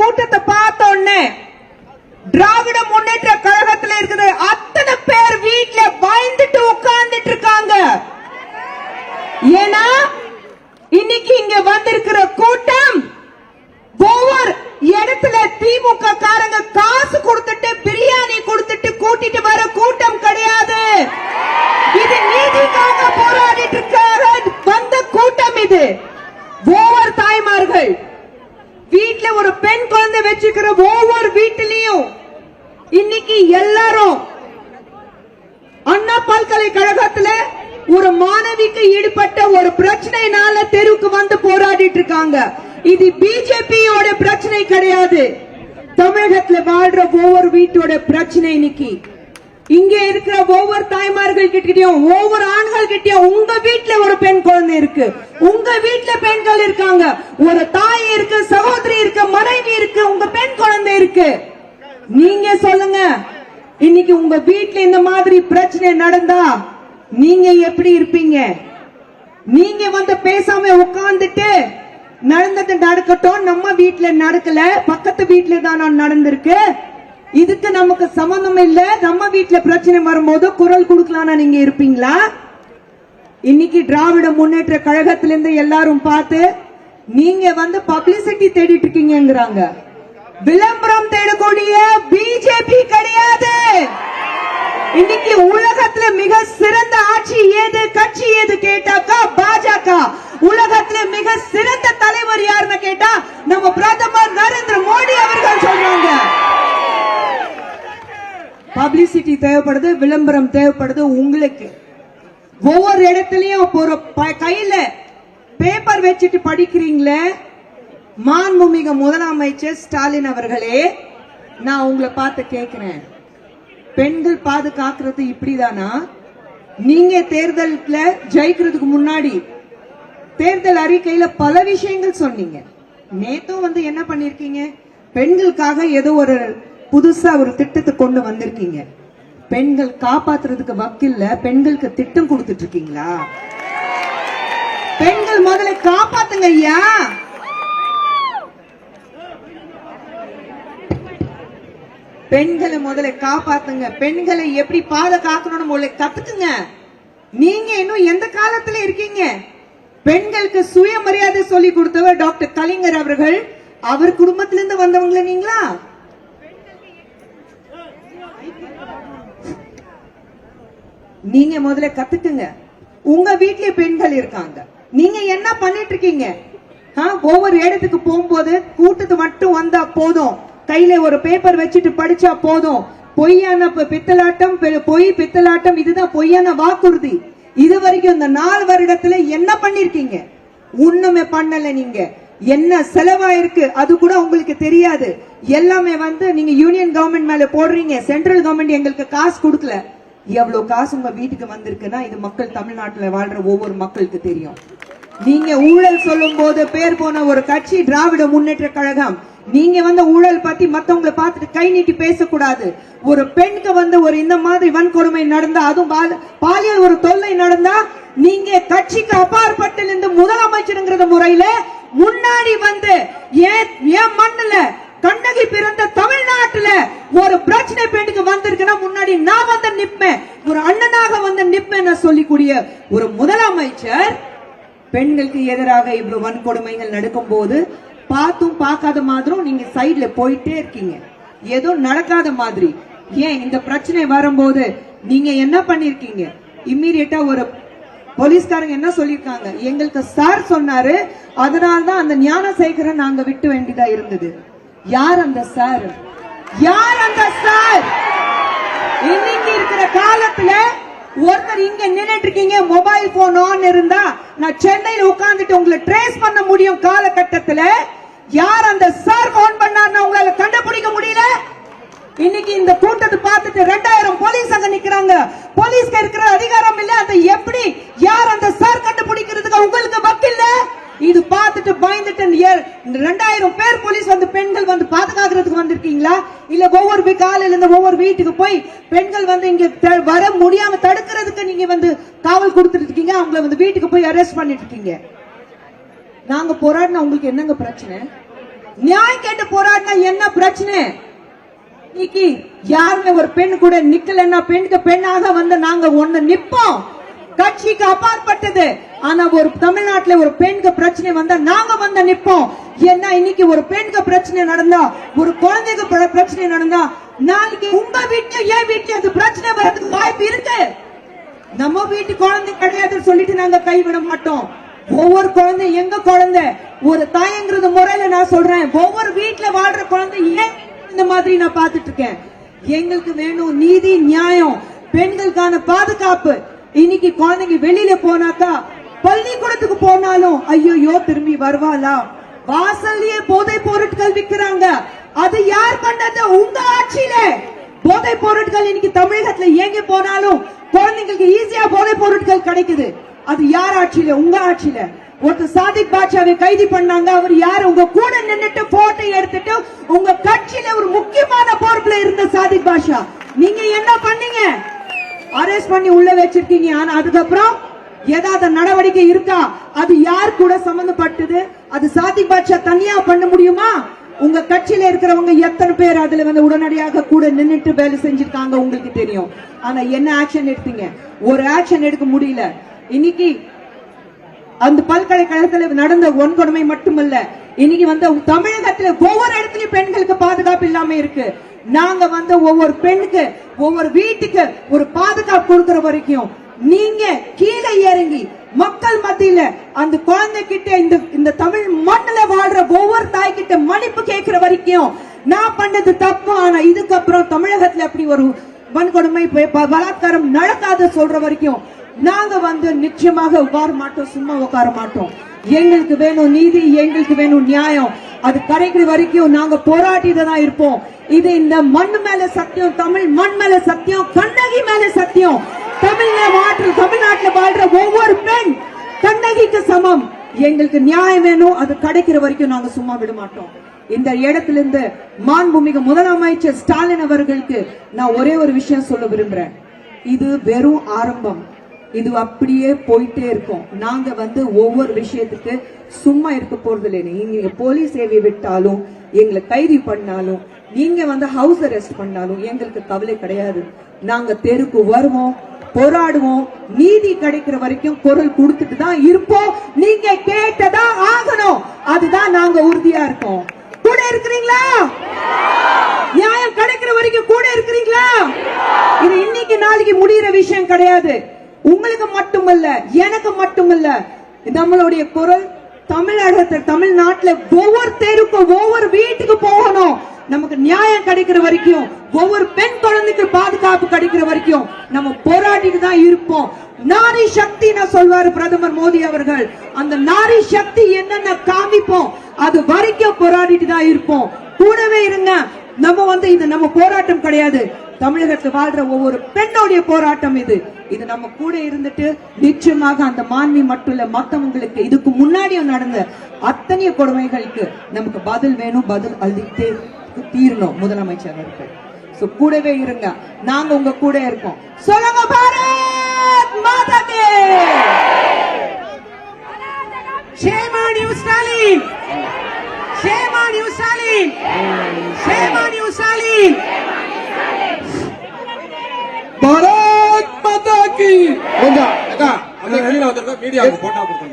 கூட்டத்தை பார்த்த உடனே திராவிட முன்னேற்ற கழகத்தில் இருக்கிற அத்தனை பேர் வீட்டுல பயந்துட்டு உட்கார்ந்துட்டு இருக்காங்க. ஏன்னா இன்னைக்கு இங்க வந்திருக்கிற கூட்டம் ஒவ்வொரு இடத்துல திமுக காரங்க காசு கொடுத்துட்டு பிரியாணி கொடுத்துட்டு கூட்டிட்டு வர கூட்டம் கிடையாது. இது நீதிக்காக போராடிட்டு இருக்க வந்த கூட்டம். இது ஒவ்வொரு தாய்மார்கள் வீட்டுல ஒரு பெண் குழந்தை வச்சுக்கிற ஒவ்வொரு வீட்டிலையும் இன்னைக்கு எல்லாரும் அண்ணா பல்கலைக்கழகத்துல ஒரு மாணவிக்கு ஈடுபட்ட ஒரு பிரச்சனைனால தெருவுக்கு வந்து போராடிட்டு இருக்காங்க. இது பிஜேபியோட பிரச்சனை கிடையாது. தமிழகத்துல வாழ்ற ஒவ்வொரு வீட்டோட பிரச்சனை. இன்னைக்கு இங்க இருக்கிற ஒவ்வொரு தாய்மார்கள் கிட்டயும் ஒவ்வொரு ஆண்கள் கிட்டயும் உங்க வீட்டுல ஒரு பெண் குழந்தை இருக்கு, உங்க வீட்டுல பெண்கள் இருக்காங்க, ஒரு தாய் இருக்கு, சகோதரி இருக்கு, மனைவி இருக்கு, உங்க பெண் குழந்தை இருக்கு. நீங்க சொல்லுங்க, இன்னைக்கு உங்க வீட்டுல இந்த மாதிரி பிரச்சனை நடந்தா நீங்க எப்படி இருப்பீங்க? நீங்க வந்து பேசாம உட்கார்ந்துட்டு நடந்தது நடக்கட்டும், நம்ம வீட்டுல நடக்கல, பக்கத்து வீட்டுல தான் நடந்திருக்கு, இதுக்கு நமக்கு சம்பந்தம் இல்ல, நம்ம வீட்டுல பிரச்சனை வரும்போது குரல் கொடுக்கலாம் நீங்க இருப்பீங்களா? இன்னைக்கு திராவிட முன்னேற்ற கழகத்திலிருந்து எல்லாரும் பார்த்து நீங்க வந்து பப்ளிசிட்டி தேடிட்டு இருக்கீங்கிறாங்க. விளம்பரம் தேடக்கூடிய பிஜேபி கிடையாது. இன்னைக்கு உலகத்துல மிக சிறந்த ஆட்சி ஏது, கட்சி ஏது கேட்டாக்கா பாஜக. உலகத்துல மிக சிறந்த தலைவர் யாருன்னு கேட்டா நம்ம பிரதமர் நரேந்திர மோடி அவர்கள் சொல்றாங்க. பப்ளிசிட்டி தேவைப்படுது, விளம்பரம் தேவைப்படுது. உங்களுக்கு ஒவ்வொரு இடத்துலயும் ஒரு கையில பேப்பர் வச்சுட்டு படிக்கிறீங்களே. மாண்புமிகு முதலமைச்சர் ஸ்டாலின் அவர்களே, நான் உங்களை பார்த்து கேட்கிறேன், பெண்கள் பாதுகாக்கிறது இப்படிதானா? நீங்க தேர்தல்ல ஜெயிக்கிறதுக்கு முன்னாடி தேர்தல் அறிக்கையில பல விஷயங்கள் சொன்னீங்க. நேத்தும் வந்து என்ன பண்ணிருக்கீங்க? பெண்களுக்காக ஏதோ ஒரு புதுசா ஒரு திட்டத்தை கொண்டு வந்திருக்கீங்க. பெண்கள் காப்பாத்துறதுக்கு வக்கில்ல, பெண்களுக்கு திட்டம் கொடுத்துட்டு இருக்கீங்களா? பெண்கள் முதல்ல காப்பாத்துங்க ஐயா. பெண்களை முதல்ல காப்பாத்துங்க. பெண்களை எப்படி பாதுகாக்கணும்னு முதல்ல கத்துக்குங்க. நீங்க இன்னும் எந்த காலத்துல இருக்கீங்க? பெண்களுக்கு சுயமரியாதை சொல்லி கொடுத்தவர் டாக்டர் கலைஞர் அவர்கள். அவர் குடும்பத்திலிருந்து வந்தவங்கள நீங்களா? நீங்க முதல்ல கத்துக்குங்க. உங்க வீட்லயே பெண்கள் இருக்காங்க, நீங்க என்ன பண்ணிட்டு இருக்கீங்க? ஒவ்வொரு இடத்துக்கு போகும்போது கூட்டத்து மட்டும் வந்தா போதும், கையில ஒரு பேப்பர் வச்சுட்டு படிச்சா போதும். பொய்யான பித்தலாட்டம், பொய் பித்தலாட்டம், இதுதான் பொய்யான வாக்குறுதி. இது வரைக்கும் இந்த 4 வருடத்துல என்ன பண்ணிருக்கீங்க? ஒண்ணுமே பண்ணல. நீங்க என்ன செலவாயிருக்கு அது கூட உங்களுக்கு தெரியாது. எல்லாமே வந்து நீங்க யூனியன் கவர்மெண்ட் மேல போடுறீங்க. சென்ட்ரல் கவர்மெண்ட் எங்களுக்கு காசு கொடுக்கல. எவ்வளவு காசு உங்க வீட்டுக்கு வந்திருக்குன்னா இது மக்கள், தமிழ்நாட்டுல வாழ்ற ஒவ்வொரு மக்களுக்கு தெரியும். நீங்க ஊழல் சொல்லும் போது பேர் போன ஒரு கட்சி திராவிட முன்னேற்ற கழகம். நீங்க வந்து ஊழல் பத்தி மத்தவங்களை பார்த்துட்டு கை நீட்டி பேசக்கூடாது. ஒரு பெண்ணுக்கு வந்து ஒரு இந்த மாதிரி வன்கொடுமை நடந்தா, அதுவும் பாலியல் ஒரு தொல்லை நடந்தா, நீங்க கட்சிக்கு அப்பாற்பட்டு இருந்து முதலமைச்சருங்கிற முறையில முன்னாடி வந்து ஏன் மண்ணுல கண்ணகி பிறந்த தமிழ்நாட்டுல ஒரு பிரச்சனை பெண்ணுக்கு வந்திருக்குன்னா முன்னாடி நான் வந்து நிப்பேன், ஒரு அண்ணனாக வந்து நிப்பேன் சொல்லக்கூடிய ஒரு முதலமைச்சர் பெண்களுக்கு எதிராக இவ்வளவு வன்கொடுமைகள் நடக்கும் போது பார்த்தும் பார்க்காத மாதிரியும் நீங்க சைட்ல போயிட்டே இருக்கீங்க, ஏதோ நடக்காத மாதிரி. ஏன் இந்த பிரச்சனை வரும்போது நீங்க என்ன பண்ணிருக்கீங்க? இம்மீடியட்டா ஒரு போலீஸ்காரங்க என்ன சொல்லிருக்காங்க? எங்களுக்கு சார் சொன்னாரு, அதனால்தான் அந்த ஞானசேகரன் நாங்க விட்டு வேண்டியதா இருந்தது. யார் அந்த சார்? யார் அந்த சார்? இன்னைக்கு இருக்கிற காலத்துல ஒருத்தர் இங்க நின்னுட்டு இருக்கீங்க, மொபைல் போன் ஆன் இருந்தா நான் சென்னையில உட்கார்ந்துட்டு உங்களை ட்ரேஸ் பண்ண முடியும். காலகட்டத்துல யார் அந்த சார் போன் பண்ணாருன்னு உங்களால கண்டுபிடிக்க முடியல. இன்னைக்கு இந்த கூட்டத்தை பார்த்துட்டு 2000 போலீஸ் அங்க நிக்கிறாங்க. போலீஸ்க்கு இருக்கிற அதிகாரம் இல்ல, அதை எப்படி யார் அந்த சார் கண்டுபிடிக்கிறதுக்கு உங்களுக்கு வக்கில்ல. இது பார்த்துட்டு பயந்துட்டு 2000 பேர் போலீஸ் வந்து பெண்கள் வந்து பாதுகாக்கிறதுக்கு வந்திருக்கீங்களா? இல்ல ஒவ்வொரு காலையில இருந்து ஒவ்வொரு வீட்டுக்கு போய் பெண்கள் வந்து இங்க வர முடியாம தடுக்கிறதுக்கு நீங்க வந்து காவல் கொடுத்துட்டு இருக்கீங்க, அவங்களை வந்து வீட்டுக்கு போய் அரெஸ்ட் பண்ணிட்டு இருக்கீங்க. நாங்க போராடினா உங்களுக்கு என்னங்க பிரச்சனை? நியாயம் கேட்டு போராடினா என்ன பிரச்சனை? இன்னைக்கு யாருமே ஒரு பெண் கூட நிக்கலன்னா பெண்ணுக்கு பெண்ணாக வந்து நாங்க ஒண்ணு நிப்போம். கட்சிக்கு அப்பாற்பட்டது. ஆனா ஒரு தமிழ்நாட்டுல ஒரு பெண்ணுக்கு பிரச்சனை வந்தா நாங்க வந்து நிப்போம். ஏன்னா இன்னைக்கு ஒரு பெண்ணுக்கு பிரச்சனை நடந்தா, ஒரு குழந்தைக்கு பிரச்சனை நடந்தா, நாளைக்கு உங்க வீட்டுல என் வீட்டுல அது பிரச்சனை வரதுக்கு வாய்ப்பு இருக்கு. நம்ம வீட்டு குழந்தை கிடையாதுன்னு சொல்லிட்டு நாங்க கைவிட மாட்டோம். ஒவ்வொரு குழந்தை எங்க குழந்தை. ஒரு தாயங்கிறது முறையில நான் சொல்றேன், ஒவ்வொரு வீட்டுல வாழ்ற குழந்தை ஏன் இந்த மாதிரி நான் பாத்துட்டு இருக்கேன். எங்களுக்கு வேணும் நீதி, நியாயம், பெண்களுக்கான பாதுகாப்பு. இன்னைக்கு குழந்தைங்க வெளியில போனாக்கா, பள்ளிக்கூடத்துக்கு போனாலும் ஐயோ திரும்பி வருவாளா, வாசல்லயே போதை பொருட்கள் விக்கிறாங்க. அது யார் பண்ணது? உங்க ஆட்சியில போதை பொருட்கள் இன்னைக்கு தமிழகத்துல எங்க போனாலும் குழந்தைங்களுக்கு ஈஸியா போதை பொருட்கள் கிடைக்குது. அது யார் ஆட்சியில? உங்க ஆட்சியில. ஒருத்தர் சாதிக் பாட்சாவை கைது பண்ணாங்க. அவர் யாரு? உங்க கூட நின்னுட்டு போட்டோ எடுத்துட்டு உங்க கட்சியில ஒரு முக்கியமான பொறுப்புல இருந்த சாதிக் பாட்சா. நீங்க என்ன பண்ணீங்க? அரெஸ்ட் பண்ணி உள்ள வச்சிருக்கீங்க. ஆனா அதுக்கப்புறம் ஏதாவது நடவடிக்கை இருக்கா? அது யார் கூட சம்பந்தப்பட்டது? அது சாதிக் பாட்சா தனியா பண்ண முடியுமா? உங்க கட்சியில இருக்கிறவங்க எத்தனை பேர் அதுல வந்து உடனடியாக கூட நின்னுட்டு வேலை செஞ்சிருக்காங்க உங்களுக்கு தெரியும். ஆனா என்ன ஆக்ஷன் எடுத்தீங்க? ஒரு ஆக்ஷன் எடுக்க முடியல. இன்னைக்கு அந்த பல்கலைக்கழகத்தில் நடந்த வன்கொடுமை மட்டுமல்ல, இன்னைக்கு வந்து தமிழகத்துல ஒவ்வொரு இடத்துலயும் பெண்களுக்கு பாதுகாப்பு இல்லாம இருக்கு. நாங்க வந்து ஒவ்வொரு பெண்ணுக்கு, ஒவ்வொரு வீட்டுக்கு ஒரு பாதுகாப்பு கொடுக்கிற வரைக்கும் நீங்க கீழே இறங்கி மக்கள் மத்தியில அந்த குழந்தை கிட்ட, இந்த தமிழ் மண்ணில வாழ்ற ஒவ்வொரு தாய் கிட்ட மன்னிப்பு கேட்கிற வரைக்கும் நான் பண்ணது தப்பு. ஆனா இதுக்கப்புறம் தமிழகத்துல அப்படி ஒரு வன்கொடுமை, பலாத்காரம் நடக்காத சொல்ற வரைக்கும் நாங்க வந்து நிச்சயமாக உட்கார மாட்டோம், சும்மா உட்கார மாட்டோம். எங்களுக்கு வேணும் நீதி, எங்களுக்கு வேணும் நியாயம். அது கிடைக்கிற வரைக்கும் நாங்க போராட்டிட்டு தான் இருப்போம். இது இந்த மண் மேல சத்தியம், தமிழ் மண் மேல சத்தியம், கண்ணகி மேல சத்தியம். தமிழ்நாட்டுல வாழ்ற ஒவ்வொரு பெண் கண்ணகிக்கு சமம். எங்களுக்கு நியாயம் வேணும். அது கிடைக்கிற வரைக்கும் நாங்க சும்மா விட மாட்டோம். இந்த இடத்துல இருந்து மாண்புமிகு முதலமைச்சர் ஸ்டாலின் அவர்களுக்கு நான் ஒரே ஒரு விஷயம் சொல்ல விரும்புறேன். இது வெறும் ஆரம்பம். இது அப்படியே போயிட்டே இருக்கும். நாங்க வந்து ஒவ்வொரு விஷயத்துக்கு சும்மா இருக்க போறது இல்லை. நீங்க போலீஸ் சேவை விட்டாலும், எங்களை கைது பண்ணாலும், நீங்க வந்து ஹவுஸ் அரெஸ்ட் பண்ணாலும் எங்களுக்கு கவலை கிடையாது. நாங்க தெருக்கு வருவோம், போராடுவோம். நீதி கிடைக்கிற வரைக்கும் குரல் கொடுத்துட்டு தான் இருப்போம். நீங்க கேட்டதா ஆகணும். அதுதான் நாங்க உறுதியா இருக்கோம். கூட இருக்கிறீங்களா? நியாயம் கிடைக்கிற வரைக்கும் கூட இருக்கிறீங்களா? இது இன்னைக்கு நாளைக்கு முடிகிற விஷயம் கிடையாது. உங்களுக்கு மட்டுமல்ல, எனக்கு மட்டுமல்ல. நம்மளுடைய குரல் தமிழகத்தில், தமிழ்நாட்டுல ஒவ்வொரு தெருக்கும், ஒவ்வொரு வீட்டுக்கு போகணும். நமக்கு நியாயம் கிடைக்கிற வரைக்கும், ஒவ்வொரு பெண் குழந்தைக்கு பாதுகாப்பு கிடைக்கிற வரைக்கும் நம்ம போராடிட்டு தான் இருப்போம். நாரி சக்தி நான் சொல்வாரு பிரதமர் மோடி அவர்கள். அந்த நாரி சக்தி என்னென்ன காமிப்போம், அது வரைக்கும் போராடிட்டு தான் இருப்போம். கூடவே இருங்க. நம்ம வந்து இது நம்ம போராட்டம் கிடையாது, தமிழகத்தில் வாழ்ற ஒவ்வொரு பெண்ணோடைய போராட்டம் இது. இது நம்ம கூட இருந்துட்டு நிச்சயமாக அந்த மாண்பு மட்டும் இல்ல, மத்தவங்களுக்கு இதுக்கு முன்னாடியும் நடந்த அத்தனை கொடுமைகளுக்கு நமக்கு பதில் வேணும். பதில் அளித்தே தீரணும் முதலமைச்சர் அவர்கள். சோ கூடவே இருங்க. நாங்க உங்க கூட இருக்கோம். சொல்லுங்க பாரத் மாதா K shame on you Stalin, shame on you Stalin, shame on you Stalin. Bharat மாதா கி. கொஞ்சம் அக்கா, அந்த வெளியில வந்திருக்க மீடியாவுக்கு போட்டோ கொடுங்க.